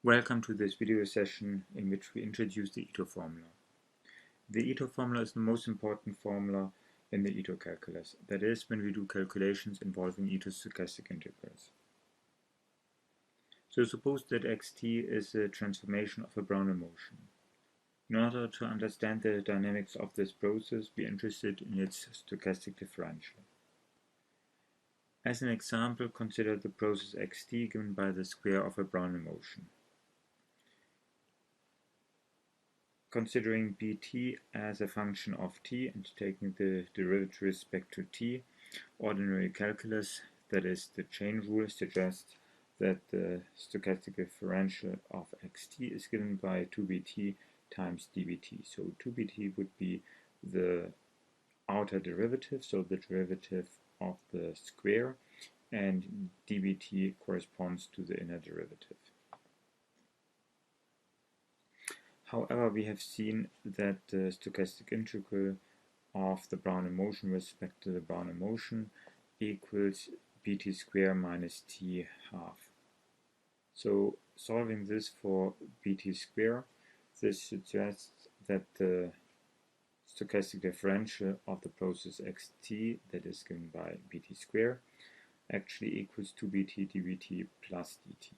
Welcome to this video session in which we introduce the Ito formula. The Ito formula is the most important formula in the Ito calculus. That is, when we do calculations involving Ito stochastic integrals. So suppose that xt is a transformation of a Brownell motion. In order to understand the dynamics of this process, we are interested in its stochastic differential. As an example, consider the process xt given by the square of a Brownell motion. Considering bt as a function of t and taking the derivative with respect to t, ordinary calculus, that is the chain rule, suggests that the stochastic differential of xt is given by 2bt times dbt. So 2bt would be the outer derivative, so the derivative of the square, and dbt corresponds to the inner derivative. However, we have seen that the stochastic integral of the Brownell motion with respect to the Brownell motion equals bt squared minus t half. So solving this for bt squared, this suggests that the stochastic differential of the process xt, that is given by bt squared, actually equals 2bt dbt plus dt.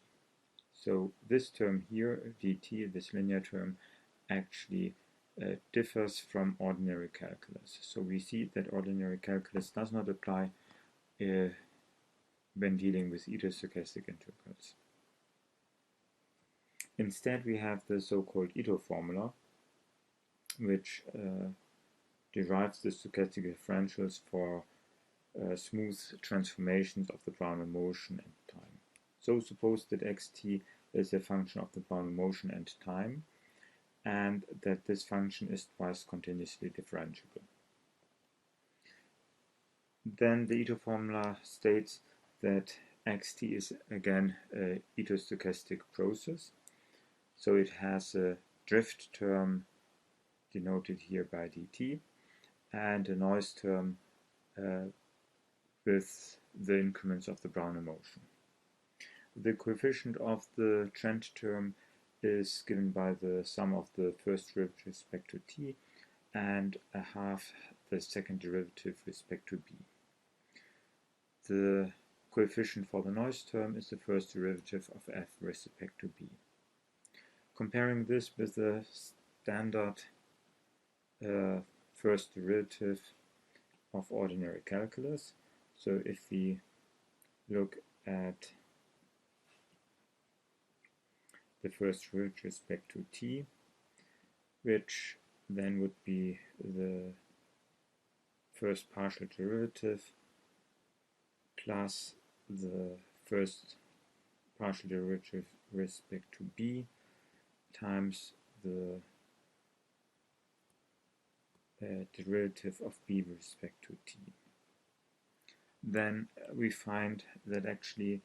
So this term here, dt, this linear term, actually differs from ordinary calculus. So we see that ordinary calculus does not apply when dealing with Ito stochastic integrals. Instead, we have the so-called Ito formula, which derives the stochastic differentials for smooth transformations of the Brownell motion and time. So suppose that xt is a function of the Brownell motion and time, and that this function is twice continuously differentiable. Then the Ito formula states that xt is again a Ito stochastic process. So it has a drift term denoted here by dt and a noise term with the increments of the Brownell motion. The coefficient of the trend term is given by the sum of the first derivative with respect to t and a half the second derivative with respect to b. The coefficient for the noise term is the first derivative of f with respect to b. Comparing this with the standard first derivative of ordinary calculus, so if we look at the first derivative with respect to t, which then would be the first partial derivative plus the first partial derivative with respect to b times the derivative of b with respect to t. Then we find that actually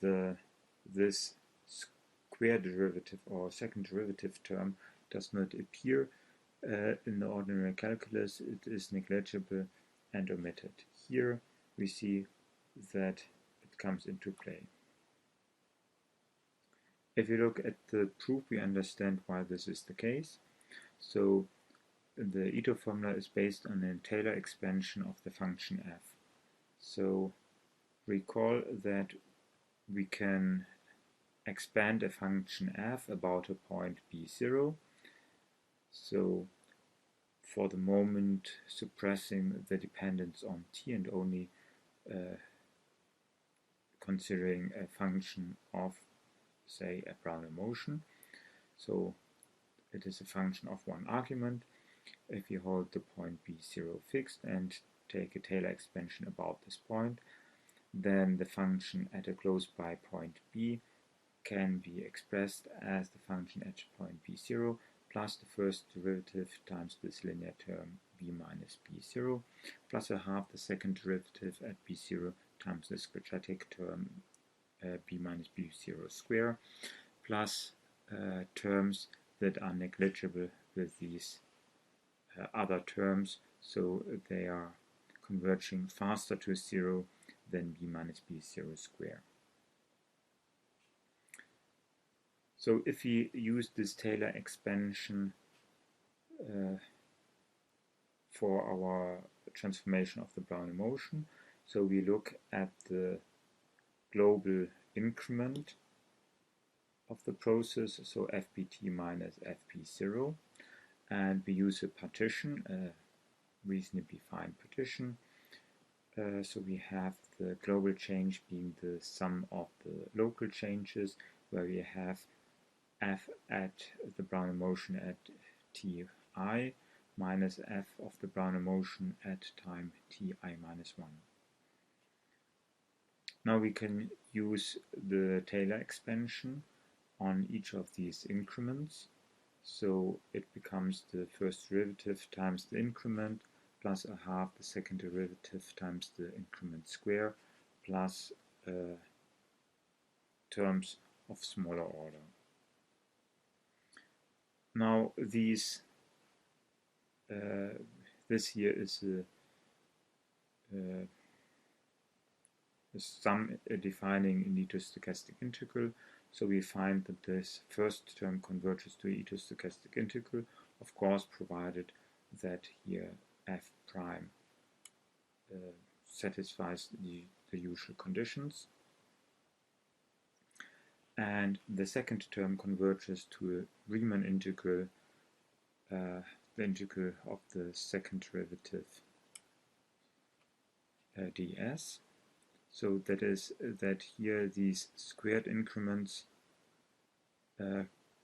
this square derivative or second derivative term does not appear in the ordinary calculus. It is negligible and omitted. Here we see that it comes into play. If you look at the proof, we understand why this is the case. So the Ito formula is based on a Taylor expansion of the function f. So recall that we can expand a function f about a point b0, so for the moment suppressing the dependence on t and only considering a function of, say, a Brownell motion. So it is a function of one argument. If you hold the point b0 fixed and take a Taylor expansion about this point, then the function at a close by point b can be expressed as the function at point b0 plus the first derivative times this linear term b minus b0 plus a half the second derivative at b0 times this quadratic term b minus b0 square plus terms that are negligible with these other terms, so they are converging faster to 0 than b minus b0 square. So if we use this Taylor expansion for our transformation of the Brownian motion, so we look at the global increment of the process, so fpt minus fp0, and we use a partition, a reasonably fine partition. So we have the global change being the sum of the local changes, where we have f at the Brownian motion at ti minus f of the Brownian motion at time ti minus 1. Now we can use the Taylor expansion on each of these increments. So it becomes the first derivative times the increment plus a half the second derivative times the increment square plus terms of smaller order. Now these this here is a sum defining an etostochastic integral. So we find that this first term converges to an etostochastic integral, of course provided that here f prime satisfies the usual conditions. And the second term converges to a Riemann integral, the integral of the second derivative ds. So that is that here these squared increments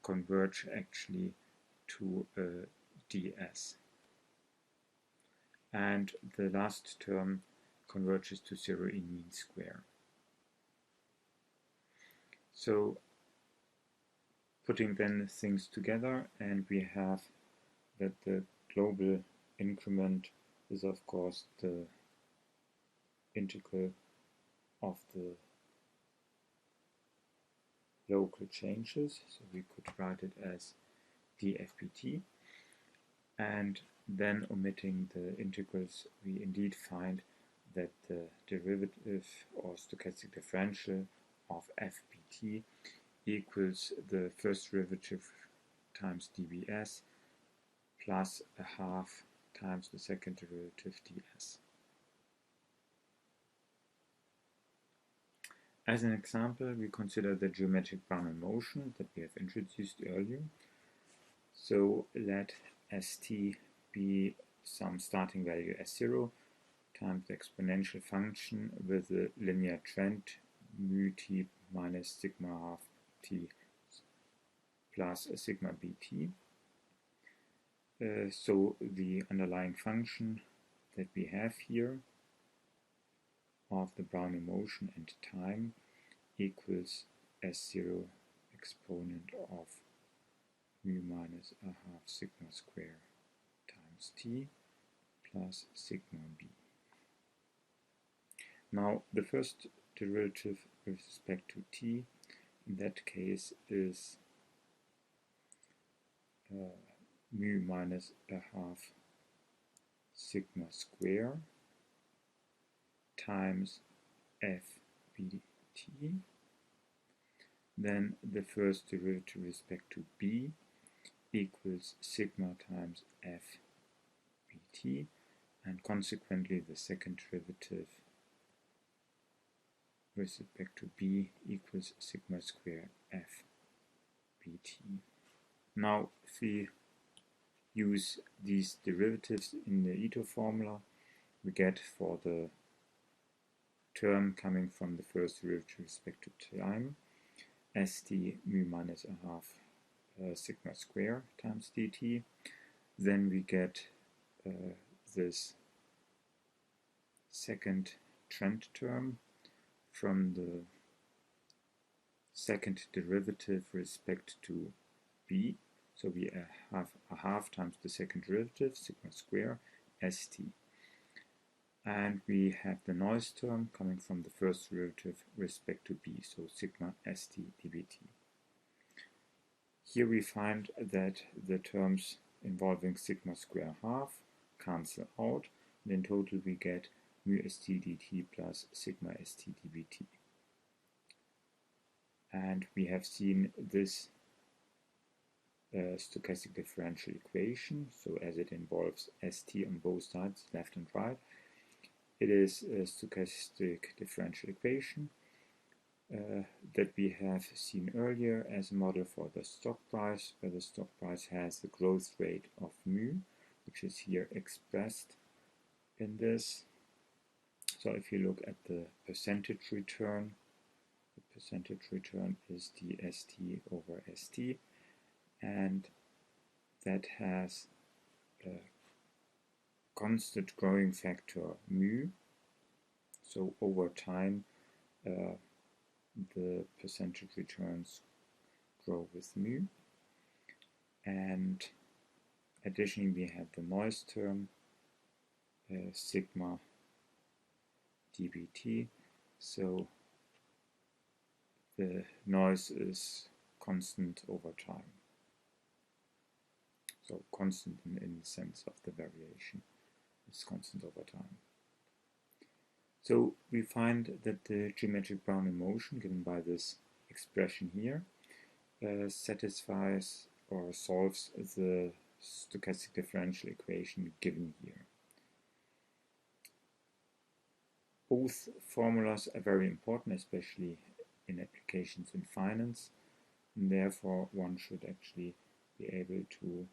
converge actually to ds. And the last term converges to 0 in mean square. So putting then things together, and we have that the global increment is of course the integral of the local changes, so we could write it as dfpt, and then omitting the integrals, we indeed find that the derivative or stochastic differential of fpt equals the first derivative times dbs plus a half times the second derivative ds. As an example, we consider the geometric Brownian motion that we have introduced earlier. So let st be some starting value s0 times the exponential function with a linear trend mu t minus sigma half t plus a sigma bt. So the underlying function that we have here of the Brownian motion and time equals s0 exponent of mu minus a half sigma square times t plus sigma b. Now the first derivative with respect to t in that case is mu minus a half sigma square times fbt. Then the first derivative with respect to b equals sigma times fbt, and consequently the second derivative with respect to b equals sigma square fbt. Now if we use these derivatives in the Ito formula, we get for the term coming from the first derivative with respect to time st mu minus a half sigma square times dt. Then we get this second trend term from the second derivative with respect to b. So we have a half times the second derivative, sigma square, st. And we have the noise term coming from the first derivative with respect to b, so sigma st dbt. Here we find that the terms involving sigma square half cancel out, and in total we get mu st dt plus sigma st dbt. And we have seen this stochastic differential equation, so as it involves ST on both sides, left and right. It is a stochastic differential equation that we have seen earlier as a model for the stock price, where the stock price has the growth rate of mu, which is here expressed in this. So if you look at the percentage return, the percentage return is the ST over ST, and that has a constant growing factor mu. So over time, the percentage returns grow with mu. And additionally, we have the noise term, sigma dBt. So the noise is constant over time. So constant in the sense of the variation. It's constant over time. So we find that the geometric Brownian motion given by this expression here satisfies or solves the stochastic differential equation given here. Both formulas are very important, especially in applications in finance, and therefore one should actually be able to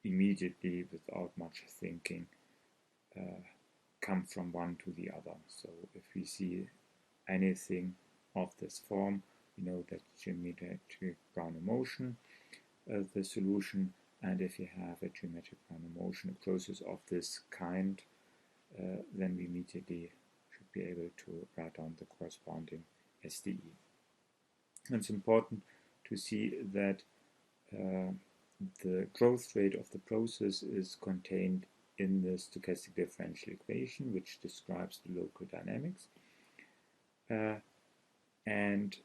immediately, without much thinking, come from one to the other. So if we see anything of this form, we know that geometric Brownian motion the solution, and if you have a geometric Brownian motion, a process of this kind, then we immediately should be able to write down the corresponding SDE. And it's important to see that the growth rate of the process is contained in the stochastic differential equation, which describes the local dynamics. And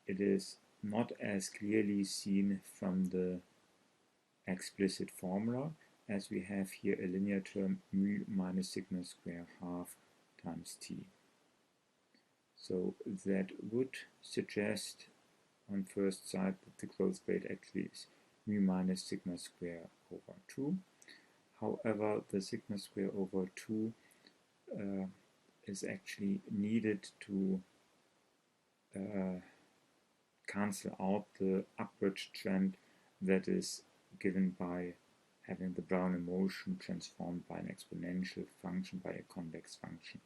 it is not as clearly seen from the explicit formula, as we have here a linear term mu minus sigma square half times t. So that would suggest on first sight that the growth rate actually is mu minus sigma square over 2. However, the sigma square over 2 is actually needed to cancel out the upward trend that is given by having the Brownian motion transformed by an exponential function by a convex function.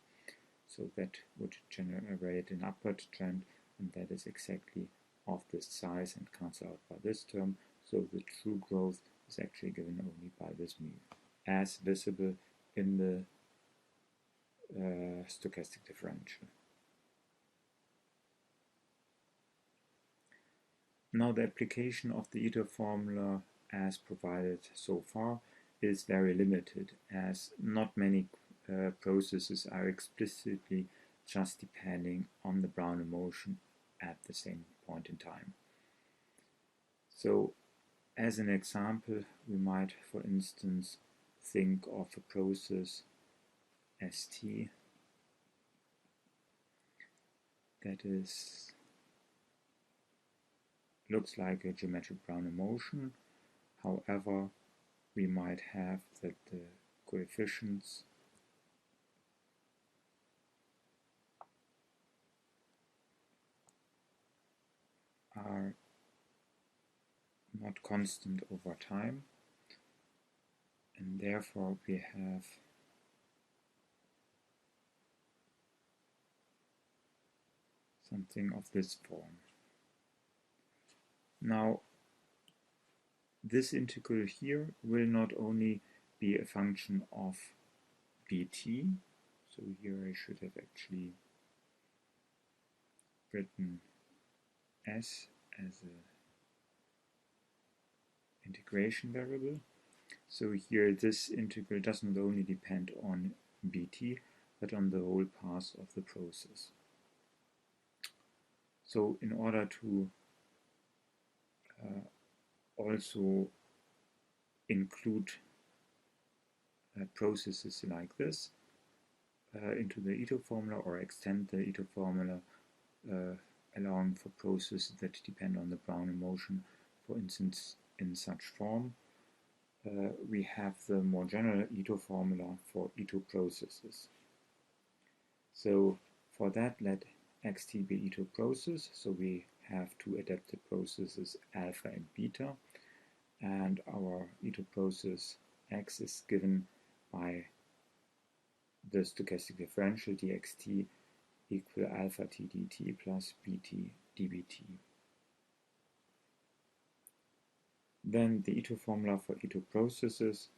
So that would generate an upward trend, and that is exactly of this size and cancel out by this term. So the true growth is actually given only by this mu, as visible in the stochastic differential. Now the application of the eta formula as provided so far is very limited, as not many processes are explicitly just depending on the Brownian motion at the same point in time. So as an example, we might, for instance, think of a process ST that looks like a geometric Brownian motion. However, we might have that the coefficients are not constant over time, and therefore we have something of this form. Now, this integral here will not only be a function of bt, so here I should have actually written s as an integration variable. So here this integral does not only depend on bt, but on the whole path of the process. So in order to also include processes like this into the eta formula, or extend the eta formula allowing for processes that depend on the Brownian motion, for instance in such form. We have the more general Ito formula for Ito processes. So for that, let xt be Ito process. So we have two adapted processes, alpha and beta, and our Ito process x is given by the stochastic differential dxt equal alpha t dt plus bt dbt. Then the Ito formula for Ito processes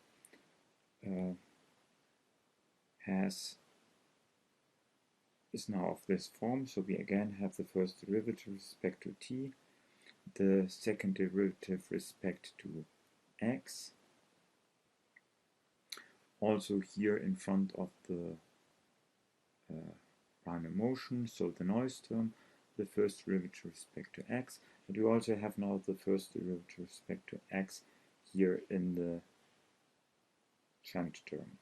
is now of this form. So we again have the first derivative with respect to t, the second derivative with respect to x, also here in front of the Brownian motion, so the noise term, the first derivative with respect to x, but we also have now the first derivative with respect to x here in the shunt term.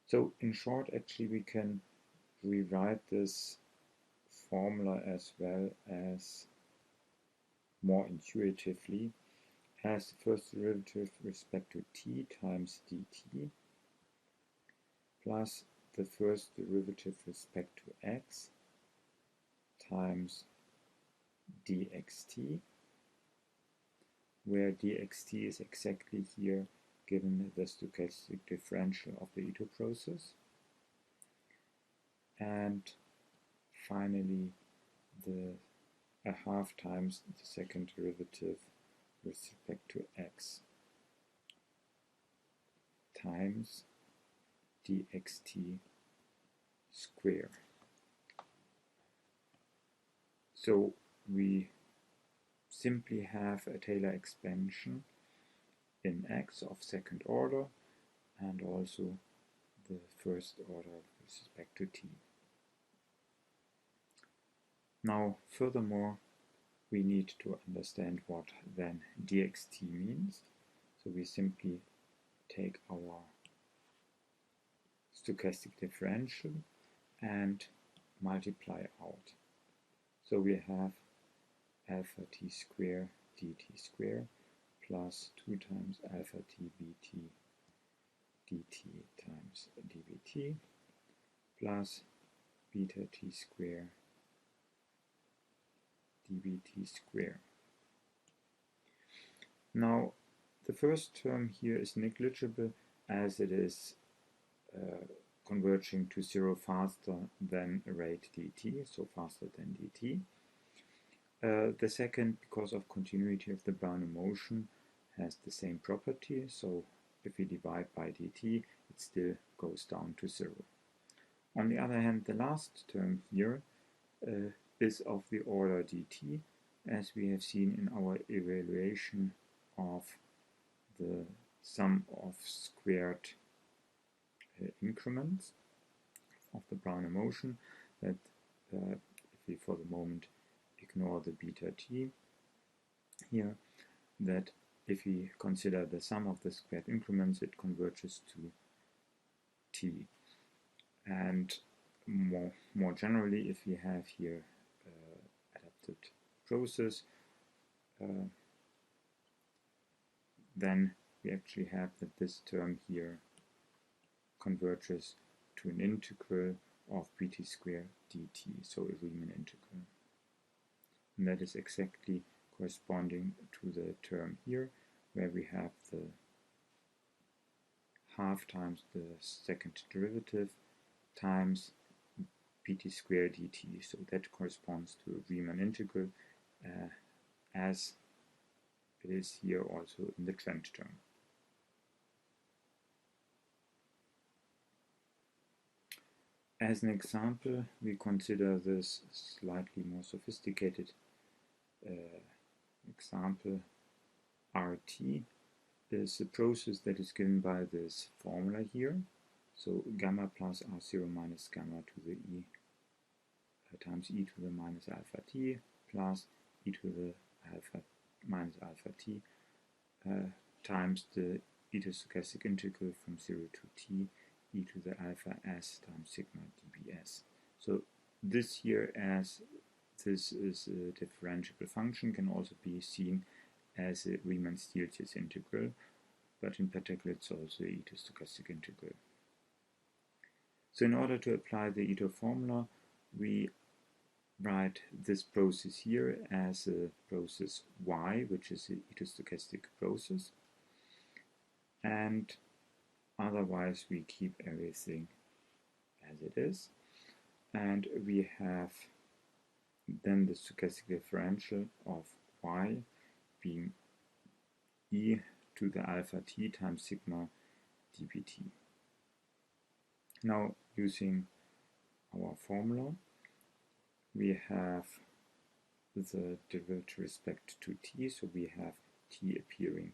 So in short, actually we can rewrite this formula as well as more intuitively as the first derivative with respect to t times dt plus the first derivative with respect to x times dxt, where dxt is exactly here given the stochastic differential of the Ito process, and finally a half times the second derivative with respect to x times dxt square. So we simply have a Taylor expansion in x of second order and also the first order with respect to t. Now furthermore, we need to understand what then dxt means. So we simply take our stochastic differential and multiply out. So we have alpha t square dt square plus 2 times alpha t bt dt times dbt plus beta t square dbt square. Now the first term here is negligible as it is converging to 0 faster than rate dt, so faster than dt. The second, because of continuity of the Brownian motion, has the same property, so if we divide by dt, it still goes down to 0. On the other hand, the last term here is of the order dt, as we have seen in our evaluation of the sum of squared increments of the Brownian motion, that if we for the moment ignore the beta t here, that if we consider the sum of the squared increments, it converges to t. And more generally, if we have here adapted process, then we actually have that this term here converges to an integral of bt squared dt, so a Riemann integral. And that is exactly corresponding to the term here, where we have the half times the second derivative times bt squared dt, so that corresponds to a Riemann integral as it is here also in the trend term. As an example, we consider this slightly more sophisticated example. RT is a process that is given by this formula here. So gamma plus R0 minus gamma to the e times e to the minus alpha t plus e to the alpha minus alpha t times the e to stochastic integral from 0 to t e to the alpha s times sigma dbs. So this here, as this is a differentiable function, can also be seen as a Riemann-Stieltjes integral, but in particular it's also an Ito stochastic integral. So in order to apply the Ito formula, we write this process here as a process y, which is an Ito stochastic process, and otherwise we keep everything as it is, and we have then the stochastic differential of y being e to the alpha t times sigma dpt. Now, using our formula, we have the derivative with respect to t, so we have t appearing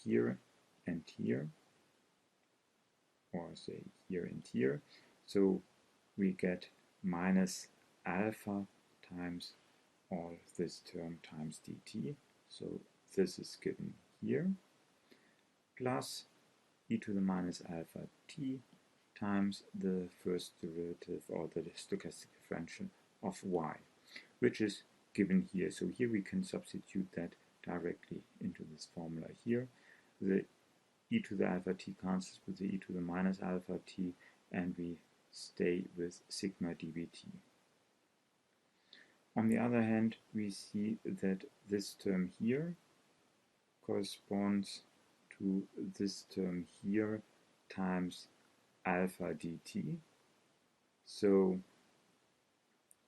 here and here, or say here and here, so we get minus alpha times all this term times dt, so this is given here, plus e to the minus alpha t times the first derivative, or the stochastic differential of y, which is given here. So here we can substitute that directly into this formula here. The e to the alpha t cancels with the e to the minus alpha t, and we stay with sigma dbt. On the other hand, we see that this term here corresponds to this term here times alpha dt, so,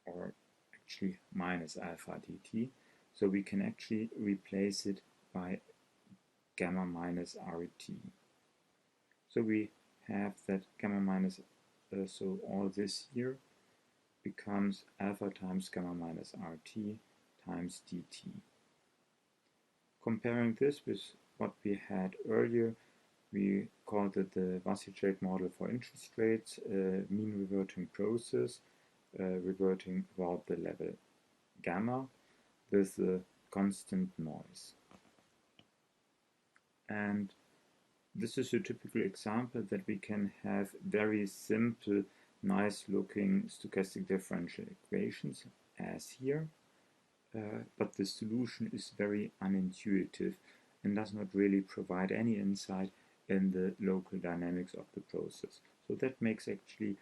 or actually minus alpha dt, so we can actually replace it by gamma minus RT. So we have that gamma minus, so all this here becomes alpha times gamma minus RT times dt. Comparing this with what we had earlier, we called it the Wassich model for interest rates, mean reverting process, reverting about the level gamma with the constant noise. And this is a typical example that we can have very simple, nice looking stochastic differential equations as here, but the solution is very unintuitive and does not really provide any insight in the local dynamics of the process. So that makes actually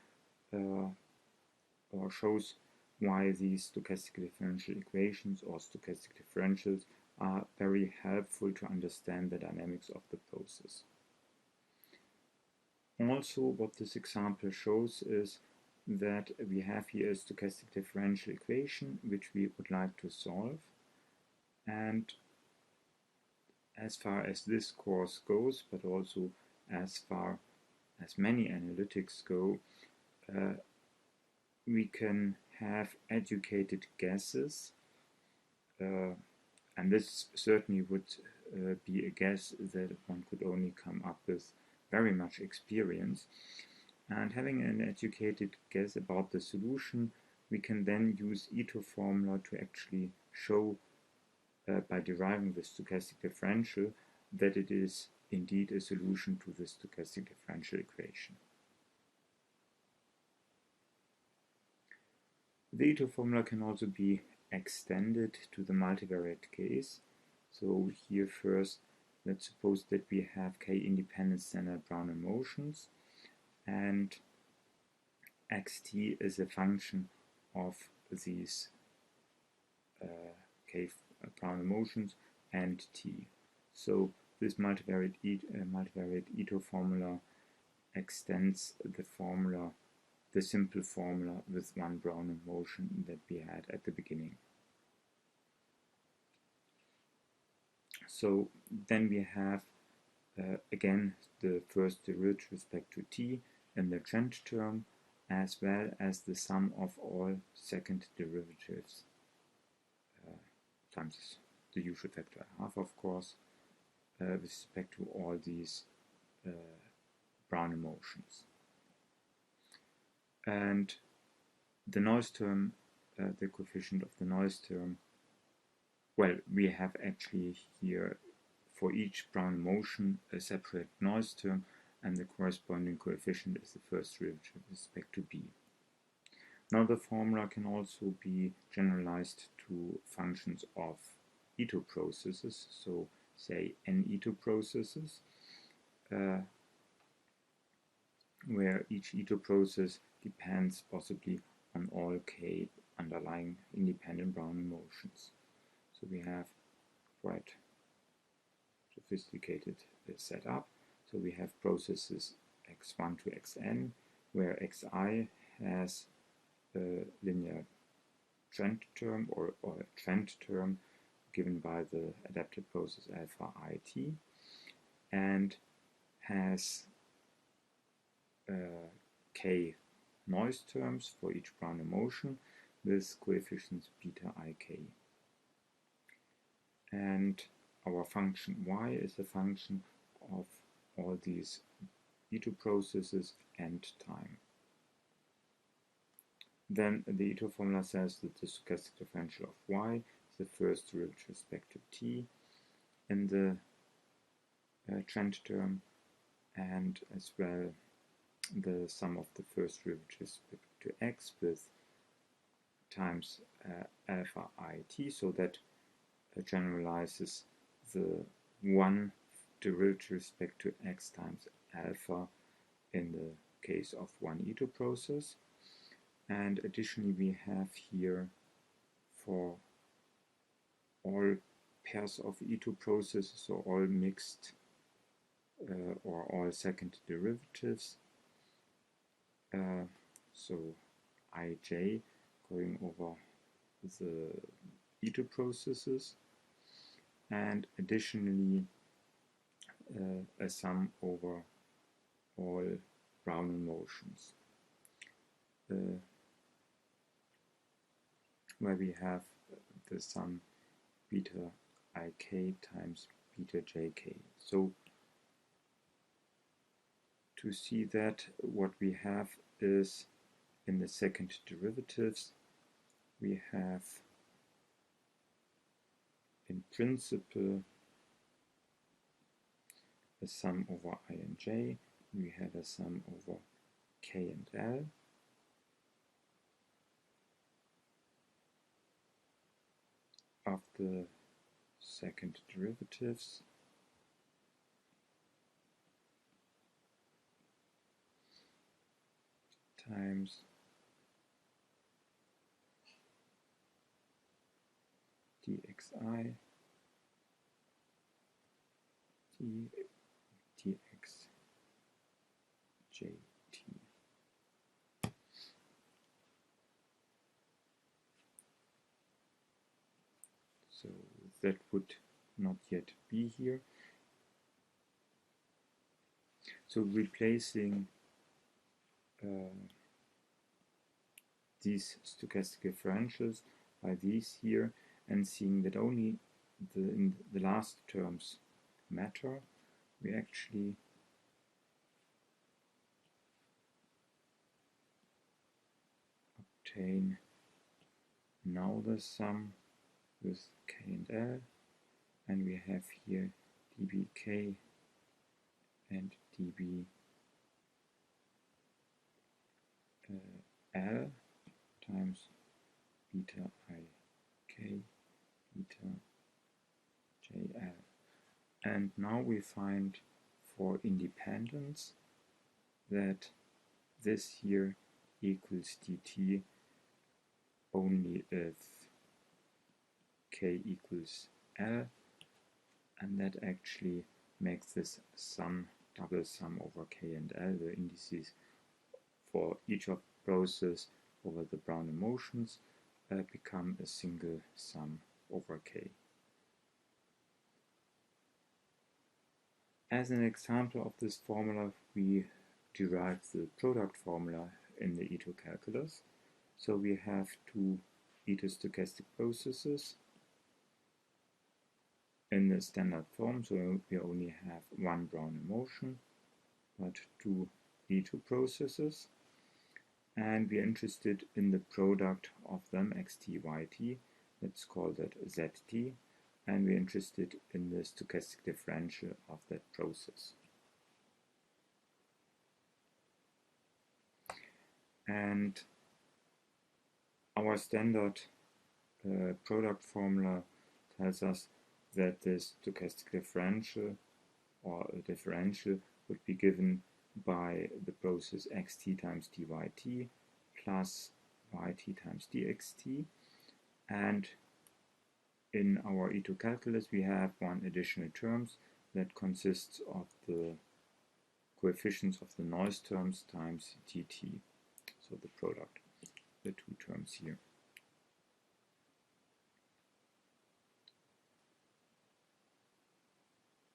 or shows why these stochastic differential equations or stochastic differentials are very helpful to understand the dynamics of the process. Also, what this example shows is that we have here a stochastic differential equation which we would like to solve, and as far as this course goes, but also as far as many analytics go, we can have educated guesses, and this certainly would be a guess that one could only come up with very much experience. And having an educated guess about the solution, we can then use Ito formula to actually show by deriving the stochastic differential that it is indeed a solution to the stochastic differential equation. The Ito formula can also be extended to the multivariate case. So here first, let's suppose that we have k independent standard Brownian motions, and xt is a function of these k Brownian motions and t. So this multivariate Ito formula extends the formula, the simple formula with one Brownian motion that we had at the beginning. So then we have again the first derivative with respect to t in the trend term, as well as the sum of all second derivatives times the usual factor half, of course, with respect to all these Brownian motions. And the noise term, the coefficient of the noise term, well, we have actually here for each Brownian motion a separate noise term, and the corresponding coefficient is the first derivative with respect to b. Now the formula can also be generalized to functions of Ito processes, so say n Ito processes, where each Ito process depends possibly on all k underlying independent Brownian motions. So we have quite sophisticated setup. So we have processes x1 to xn, where xi has a linear trend term or a trend term given by the adapted process alpha it, and has k noise terms for each Brownian motion with coefficients beta ik. And our function y is a function of all these Ito processes and time. Then the Ito formula says that the stochastic differential of y is the first derivative with respect to t in the trend term, and as well the sum of the first derivative with respect to x with times alpha it, so that generalizes the one derivative with respect to x times alpha in the case of one Ito process. And additionally we have here for all pairs of Ito processes, so all mixed or all second derivatives, so ij going over the Ito processes, and additionally a sum over all Brownian motions, where we have the sum beta ik times beta jk. So to see that, what we have is in the second derivatives we have in principle a sum over I and j, we had a sum over k and l, of the second derivatives times dxi dxjt. So that would not yet be here. So replacing these stochastic differentials by these here, and seeing that only in the last terms matter, we actually obtain now the sum with k and l, and we have here dbk and db l times beta ik beta jl. And now we find for independence that this here equals dt only if k equals l, and that actually makes this sum, double sum over k and l, the indices for each of process over the Brownian motions, become a single sum over k. As an example of this formula, we derive the product formula in the Ito calculus. So we have two Ito stochastic processes in the standard form, so we only have one Brownian motion, but two Ito processes, and we are interested in the product of them, xt, yt, let's call that zt, and we're interested in the stochastic differential of that process. And Our standard product formula tells us that this stochastic differential or a differential would be given by the process xt times dyt plus yt times dxt, and in our E2 calculus we have one additional terms that consists of the coefficients of the noise terms times dt, so the product, the two terms here.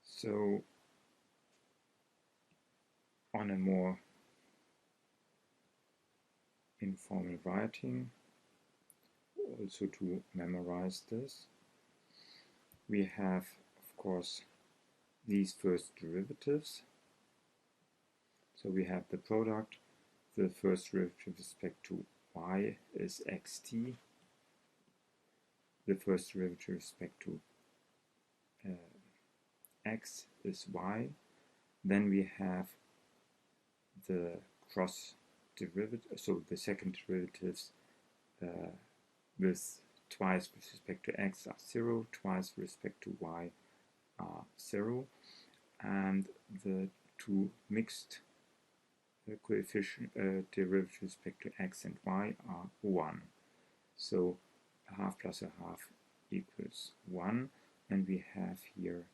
So on a more informal writing, also to memorize this, we have of course these first derivatives. So we have the product, the first derivative with respect to y is xt, the first derivative with respect to x is y, then we have the cross derivative, so the second derivatives with twice with respect to x are 0, twice with respect to y are 0, and the two mixed coefficient derivatives with respect to x and y are 1. So a half plus a half equals 1, and we have here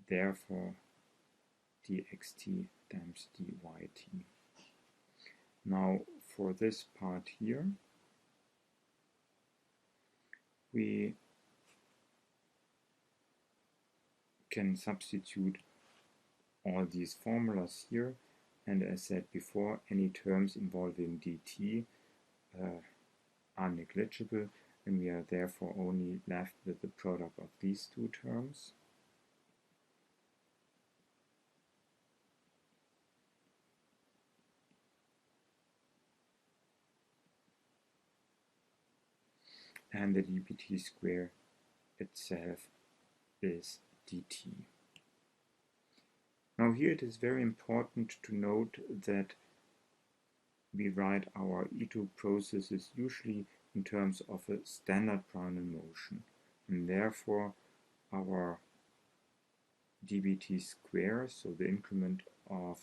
therefore dxt times dyt. Now for this part here we can substitute all these formulas here, and as said before, any terms involving dt are negligible, and we are therefore only left with the product of these two terms. And the dbt square itself is dt. Now here it is very important to note that we write our E2 processes usually in terms of a standard Brownell motion, and therefore our dbt square, so the increment of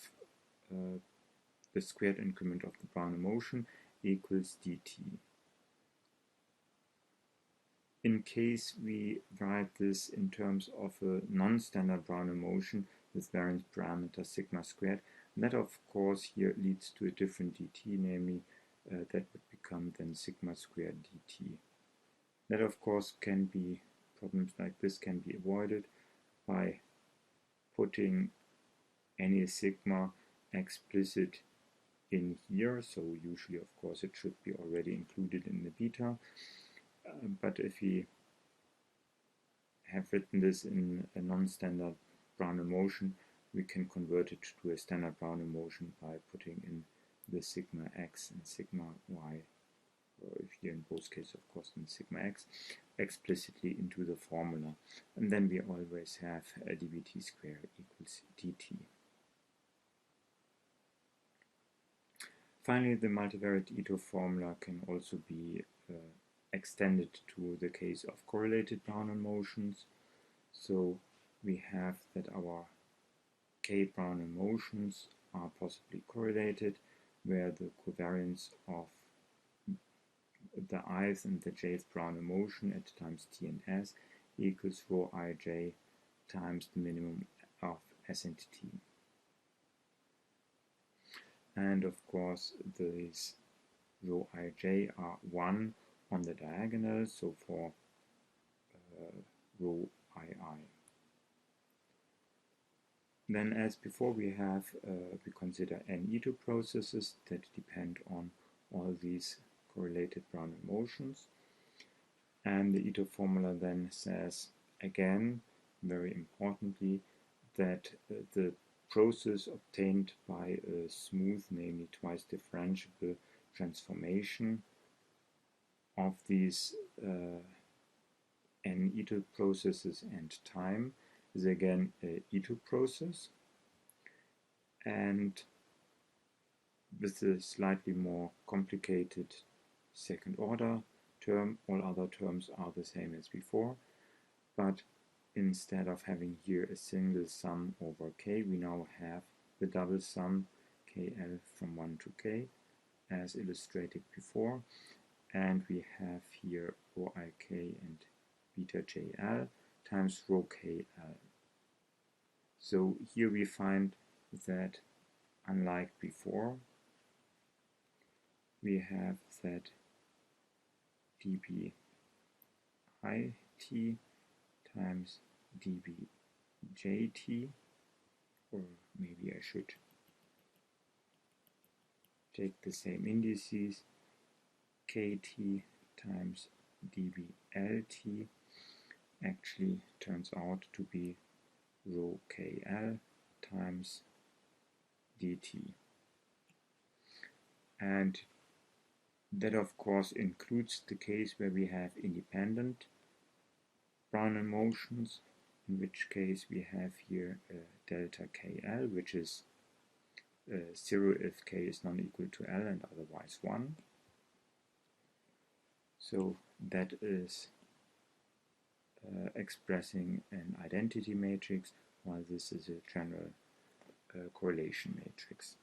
the squared increment of the Brownell motion, equals dt. In case we write this in terms of a non-standard Brownell motion with variance parameter sigma squared, that of course here leads to a different dt, namely that would become then sigma squared dt. That of course can be, problems like this can be avoided by putting any sigma explicit in here, so usually of course it should be already included in the beta. But if we have written this in a non-standard Brownell motion, we can convert it to a standard Brownell motion by putting in the sigma x and sigma y, or if here in both cases of course in sigma x, explicitly into the formula. And then we always have a dbt square equals dt. Finally, the multivariate E2 formula can also be extended to the case of correlated Brownell motions. So we have that our k Brownell motions are possibly correlated, where the covariance of the ith and the jth Brownell motion at times t and s equals rho ij times the minimum of s and t. And of course these rho ij are 1 on the diagonal, so for rho ii. Then as before we consider n E2 processes that depend on all these correlated Brownell motions, and the E2 formula then says again very importantly that the process obtained by a smooth, namely twice differentiable transformation of these n E2 processes and time is again a E2 process, and with a slightly more complicated second order term. All other terms are the same as before, but instead of having here a single sum over k, we now have the double sum kl from 1 to k as illustrated before, and we have here rho ik and beta jl times rho kl. So here we find that, unlike before, we have that db it times db jt, or maybe I should take the same indices, kt times db lt actually turns out to be rho kl times dt. And that of course includes the case where we have independent Brownian motions, in which case we have here delta kl, which is 0 if k is non-equal to l and otherwise 1. So that is expressing an identity matrix, while this is a general correlation matrix.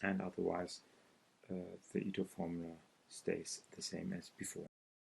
And otherwise the Ito formula stays the same as before.